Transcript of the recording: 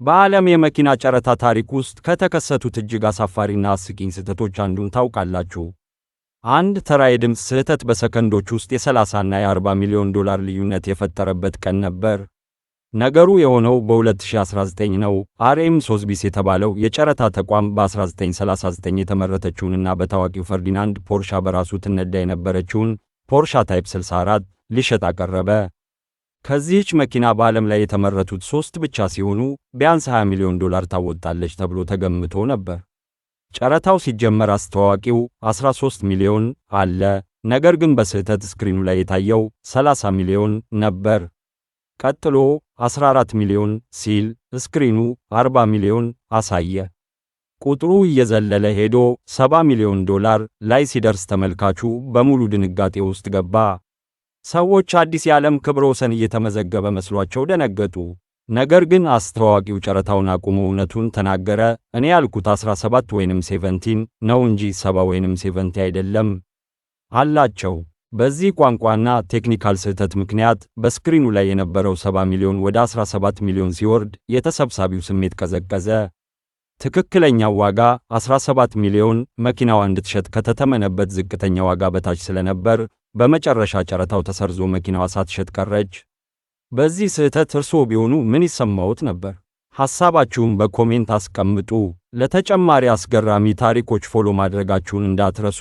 በዓለም የመኪና ጨረታ ታሪክ ውስጥ ከተከሰቱት እጅግ አሳፋሪና አስቂኝ ስህተቶች አንዱን ታውቃላችሁ? አንድ ተራ የድምፅ ስህተት በሰከንዶች ውስጥ የ30 እና የ40 ሚሊዮን ዶላር ልዩነት የፈጠረበት ቀን ነበር። ነገሩ የሆነው በ2019 ነው። አርኤም ሶዝቢስ የተባለው የጨረታ ተቋም በ1939 የተመረተችውንና በታዋቂው ፈርዲናንድ ፖርሻ በራሱ ትነዳ የነበረችውን ፖርሻ ታይፕ 64 ሊሸጥ አቀረበ። ከዚህች መኪና በዓለም ላይ የተመረቱት 3 ብቻ ሲሆኑ ቢያንስ 20 ሚሊዮን ዶላር ታወጣለች ተብሎ ተገምቶ ነበር። ጨረታው ሲጀመር አስተዋዋቂው 13 ሚሊዮን አለ፣ ነገር ግን በስህተት ስክሪኑ ላይ የታየው 30 ሚሊዮን ነበር። ቀጥሎ 14 ሚሊዮን ሲል ስክሪኑ 40 ሚሊዮን አሳየ። ቁጥሩ እየዘለለ ሄዶ 70 ሚሊዮን ዶላር ላይ ሲደርስ ተመልካቹ በሙሉ ድንጋጤ ውስጥ ገባ። ሰዎች አዲስ የዓለም ክብረ ወሰን እየተመዘገበ መስሏቸው ደነገጡ። ነገር ግን አስተዋዋቂው ጨረታውን አቁሞ እውነቱን ተናገረ። እኔ ያልኩት 17 ወይንም 17 ነው እንጂ 70 ወይንም 70 አይደለም አላቸው። በዚህ ቋንቋና ቴክኒካል ስህተት ምክንያት በስክሪኑ ላይ የነበረው 70 ሚሊዮን ወደ 17 ሚሊዮን ሲወርድ የተሰብሳቢው ስሜት ቀዘቀዘ። ትክክለኛው ዋጋ 17 ሚሊዮን መኪናዋ እንድትሸጥ ከተተመነበት ዝቅተኛ ዋጋ በታች ስለነበር በመጨረሻ ጨረታው ተሰርዞ መኪናዋ ሳትሸጥ ቀረች። በዚህ ስህተት እርስዎ ቢሆኑ ምን ይሰማዎት ነበር? ሐሳባችሁን በኮሜንት አስቀምጡ። ለተጨማሪ አስገራሚ ታሪኮች ፎሎ ማድረጋችሁን እንዳትረሱ።